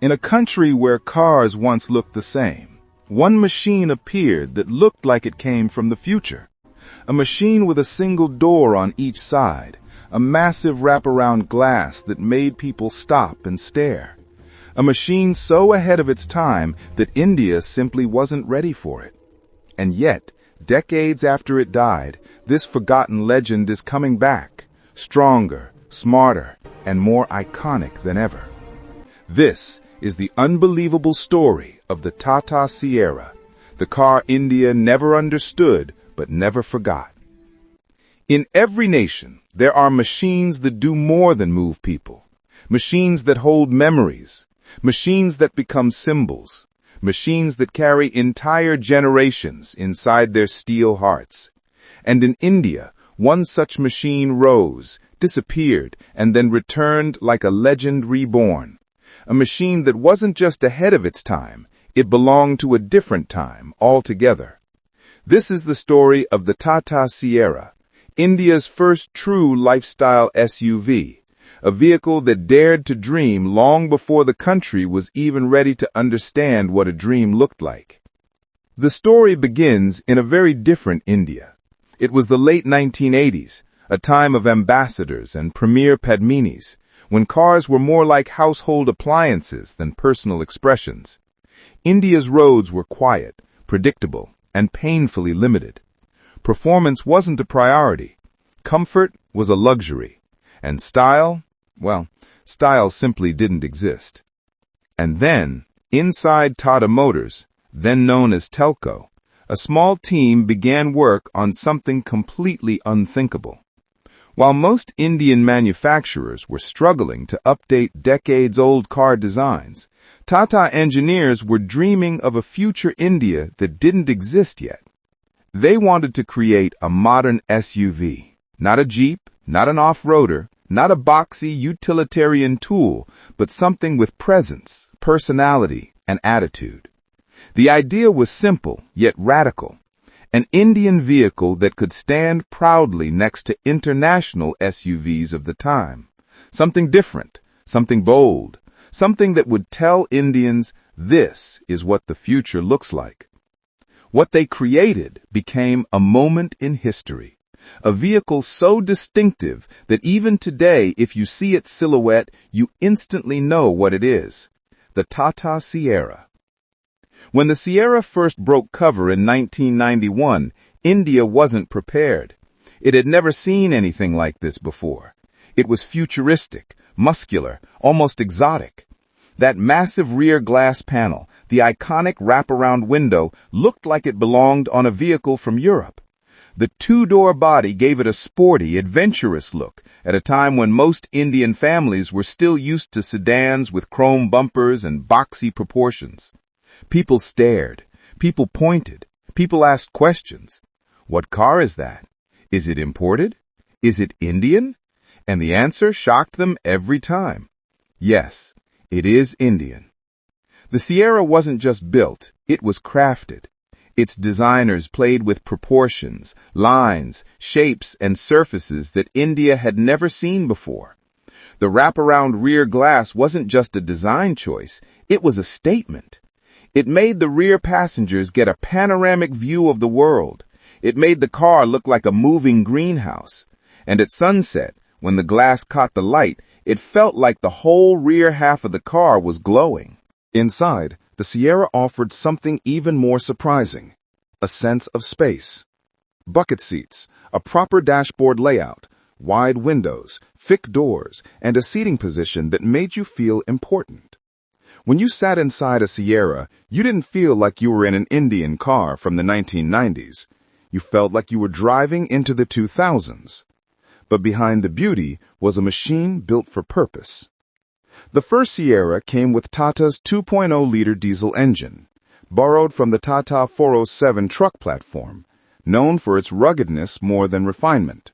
In a country where cars once looked the same, one machine appeared that looked like it came from the future. A machine with a single door on each side, a massive wraparound glass that made people stop and stare. A machine so ahead of its time that India simply wasn't ready for it. And yet, decades after it died, this forgotten legend is coming back, stronger, smarter, and more iconic than ever. This is the unbelievable story of the Tata Sierra, the car India never understood but never forgot. In every nation, there are machines that do more than move people, machines that hold memories, machines that become symbols, machines that carry entire generations inside their steel hearts. And in India, one such machine rose, disappeared, and then returned like a legend reborn. A machine that wasn't just ahead of its time, it belonged to a different time altogether. This is the story of the Tata Sierra, India's first true lifestyle SUV, a vehicle that dared to dream long before the country was even ready to understand what a dream looked like. The story begins in a very different India. It was the late 1980s, a time of ambassadors and premier Padminis, when cars were more like household appliances than personal expressions. India's roads were quiet, predictable, and painfully limited. Performance wasn't a priority. Comfort was a luxury. And style, well, style simply didn't exist. And then, inside Tata Motors, then known as Telco, a small team began work on something completely unthinkable. While most Indian manufacturers were struggling to update decades-old car designs, Tata engineers were dreaming of a future India that didn't exist yet. They wanted to create a modern SUV, not a Jeep, not an off-roader, not a boxy utilitarian tool, but something with presence, personality, and attitude. The idea was simple, yet radical. An Indian vehicle that could stand proudly next to international SUVs of the time. Something different, something bold, something that would tell Indians this is what the future looks like. What they created became a moment in history. A vehicle so distinctive that even today, if you see its silhouette, you instantly know what it is. The Tata Sierra. When the Sierra first broke cover in 1991, India wasn't prepared. It had never seen anything like this before. It was futuristic, muscular, almost exotic. That massive rear glass panel, the iconic wraparound window, looked like it belonged on a vehicle from Europe. The two-door body gave it a sporty, adventurous look at a time when most Indian families were still used to sedans with chrome bumpers and boxy proportions. People stared, people pointed, people asked questions. What car is that? Is it imported? Is it Indian? And the answer shocked them every time. Yes, it is Indian. The Sierra wasn't just built, it was crafted. Its designers played with proportions, lines, shapes, and surfaces that India had never seen before. The wraparound rear glass wasn't just a design choice, it was a statement. It made the rear passengers get a panoramic view of the world. It made the car look like a moving greenhouse. And at sunset, when the glass caught the light, it felt like the whole rear half of the car was glowing. Inside, the Sierra offered something even more surprising, a sense of space. Bucket seats, a proper dashboard layout, wide windows, thick doors, and a seating position that made you feel important. When you sat inside a Sierra, you didn't feel like you were in an Indian car from the 1990s. You felt like you were driving into the 2000s. But behind the beauty was a machine built for purpose. The first Sierra came with Tata's 2.0-liter diesel engine, borrowed from the Tata 407 truck platform, known for its ruggedness more than refinement.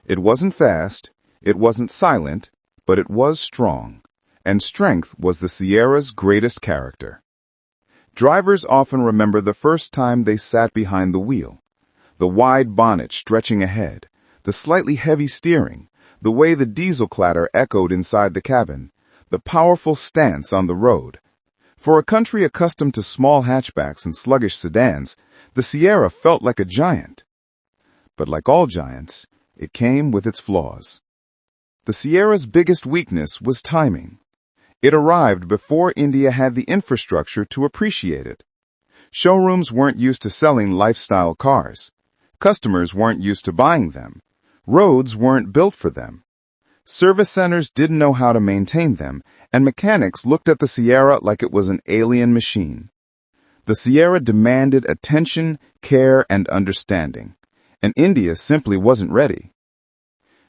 It wasn't fast, it wasn't silent, but it was strong. And strength was the Sierra's greatest character. Drivers often remember the first time they sat behind the wheel. The wide bonnet stretching ahead, the slightly heavy steering, the way the diesel clatter echoed inside the cabin, the powerful stance on the road. For a country accustomed to small hatchbacks and sluggish sedans, the Sierra felt like a giant. But like all giants, it came with its flaws. The Sierra's biggest weakness was timing. It arrived before India had the infrastructure to appreciate it. Showrooms weren't used to selling lifestyle cars. Customers weren't used to buying them. Roads weren't built for them. Service centers didn't know how to maintain them, and mechanics looked at the Sierra like it was an alien machine. The Sierra demanded attention, care, and understanding, and India simply wasn't ready.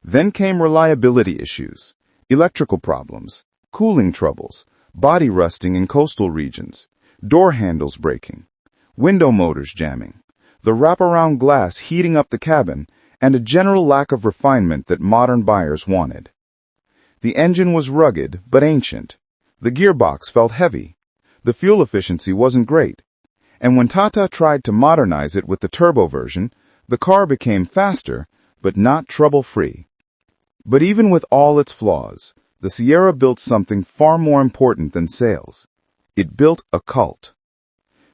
Then came reliability issues, electrical problems, cooling troubles, body rusting in coastal regions, door handles breaking, window motors jamming, the wraparound glass heating up the cabin, and a general lack of refinement that modern buyers wanted. The engine was rugged but ancient. The gearbox felt heavy. The fuel efficiency wasn't great. And when Tata tried to modernize it with the turbo version, the car became faster, but not trouble-free. But even with all its flaws, the Sierra built something far more important than sales. It built a cult.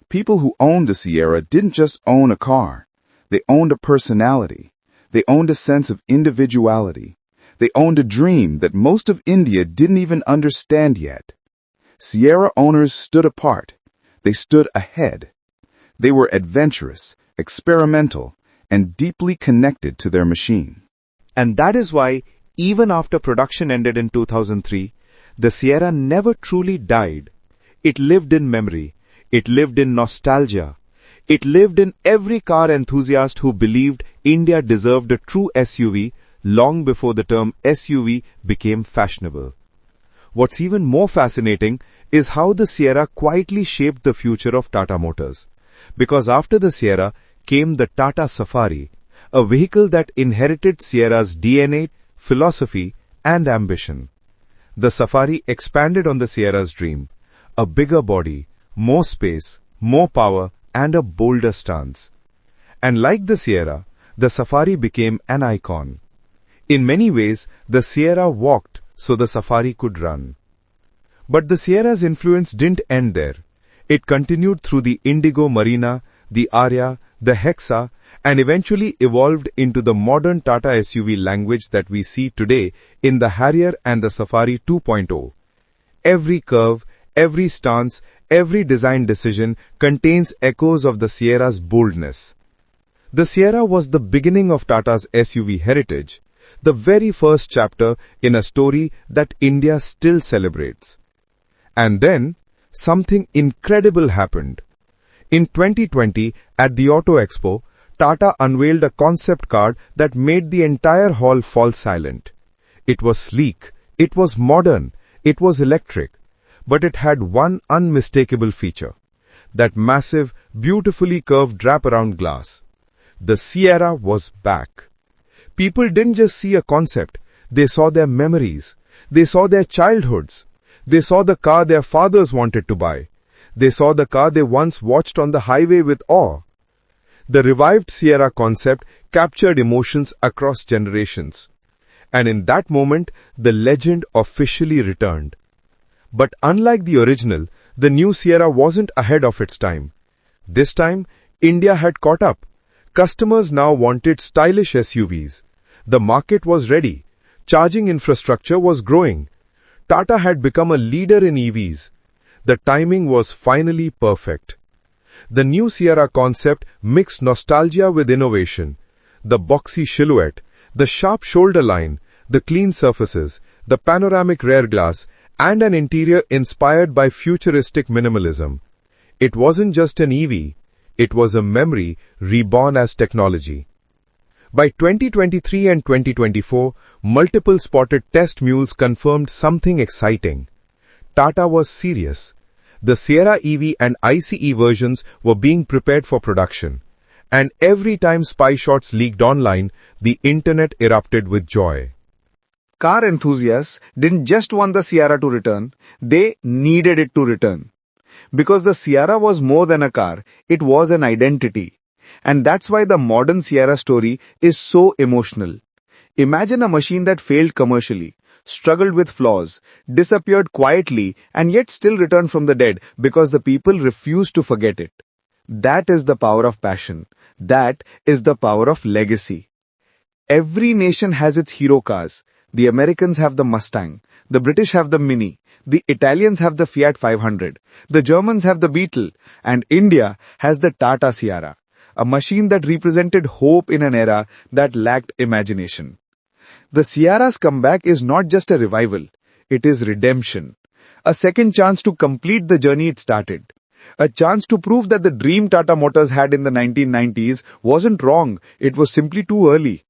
People who owned the Sierra didn't just own a car. They owned a personality. They owned a sense of individuality. They owned a dream that most of India didn't even understand yet. Sierra owners stood apart. They stood ahead. They were adventurous, experimental, and deeply connected to their machine. And that is why, even after production ended in 2003, the Sierra never truly died. It lived in memory. It lived in nostalgia. It lived in every car enthusiast who believed India deserved a true SUV long before the term SUV became fashionable. What's even more fascinating is how the Sierra quietly shaped the future of Tata Motors. Because after the Sierra came the Tata Safari, a vehicle that inherited Sierra's DNA, philosophy, and ambition. The Safari expanded on the Sierra's dream, a bigger body, more space, more power, and a bolder stance. And like the Sierra, the Safari became an icon. In many ways, the Sierra walked so the Safari could run. But the Sierra's influence didn't end there. It continued through the Indigo Marina, the Harrier, the Hexa, and eventually evolved into the modern Tata SUV language that we see today in the Harrier and the Safari 2.0. Every curve, every stance, every design decision contains echoes of the Sierra's boldness. The Sierra was the beginning of Tata's SUV heritage, the very first chapter in a story that India still celebrates. And then, something incredible happened. In 2020, at the Auto Expo, Tata unveiled a concept car that made the entire hall fall silent. It was sleek, it was modern, it was electric, but it had one unmistakable feature: that massive, beautifully curved wraparound glass. The Sierra was back. People didn't just see a concept, they saw their memories, they saw their childhoods, they saw the car their fathers wanted to buy, they saw the car they once watched on the highway with awe. The revived Sierra concept captured emotions across generations. And in that moment, the legend officially returned. But unlike the original, the new Sierra wasn't ahead of its time. This time, India had caught up. Customers now wanted stylish SUVs. The market was ready. Charging infrastructure was growing. Tata had become a leader in EVs. The timing was finally perfect. The new Sierra concept mixed nostalgia with innovation. The boxy silhouette, the sharp shoulder line, the clean surfaces, the panoramic rear glass, and an interior inspired by futuristic minimalism. It wasn't just an EV, it was a memory reborn as technology. By 2023 and 2024, multiple spotted test mules confirmed something exciting. Tata was serious. The Sierra EV and ICE versions were being prepared for production. And every time spy shots leaked online, the internet erupted with joy. Car enthusiasts didn't just want the Sierra to return, they needed it to return. Because the Sierra was more than a car, it was an identity. And that's why the modern Sierra story is so emotional. Imagine a machine that failed commercially, struggled with flaws, disappeared quietly, and yet still returned from the dead because the people refused to forget it. That is the power of passion. That is the power of legacy. Every nation has its hero cars. The Americans have the Mustang. The British have the Mini. The Italians have the Fiat 500. The Germans have the Beetle. And India has the Tata Sierra, a machine that represented hope in an era that lacked imagination. The Sierra's comeback is not just a revival. It is redemption. A second chance to complete the journey it started. A chance to prove that the dream Tata Motors had in the 1990s wasn't wrong. It was simply too early.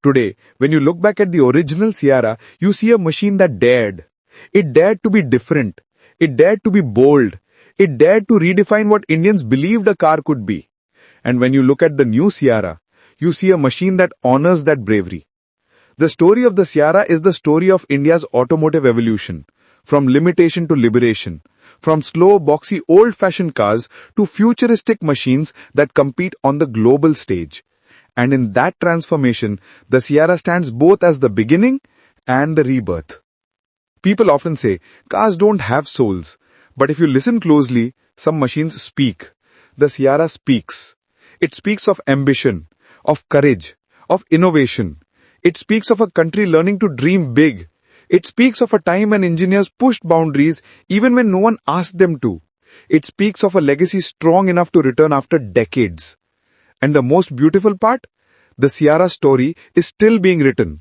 Today, when you look back at the original Sierra, you see a machine that dared. It dared to be different. It dared to be bold. It dared to redefine what Indians believed a car could be. And when you look at the new Sierra, you see a machine that honors that bravery. The story of the Sierra is the story of India's automotive evolution, from limitation to liberation, from slow, boxy, old-fashioned cars to futuristic machines that compete on the global stage. And in that transformation, the Sierra stands both as the beginning and the rebirth. People often say, cars don't have souls. But if you listen closely, some machines speak. The Sierra speaks. It speaks of ambition, of courage, of innovation. It speaks of a country learning to dream big. It speaks of a time when engineers pushed boundaries even when no one asked them to. It speaks of a legacy strong enough to return after decades. And the most beautiful part? The Sierra story is still being written.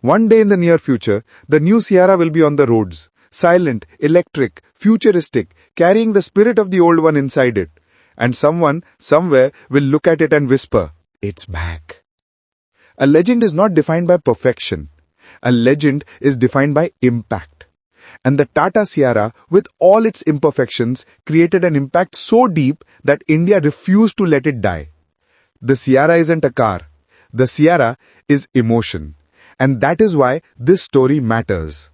One day in the near future, the new Sierra will be on the roads, silent, electric, futuristic, carrying the spirit of the old one inside it. And someone, somewhere, will look at it and whisper, "It's back." A legend is not defined by perfection. A legend is defined by impact. And the Tata Sierra, with all its imperfections, created an impact so deep that India refused to let it die. The Sierra isn't a car. The Sierra is emotion. And that is why this story matters.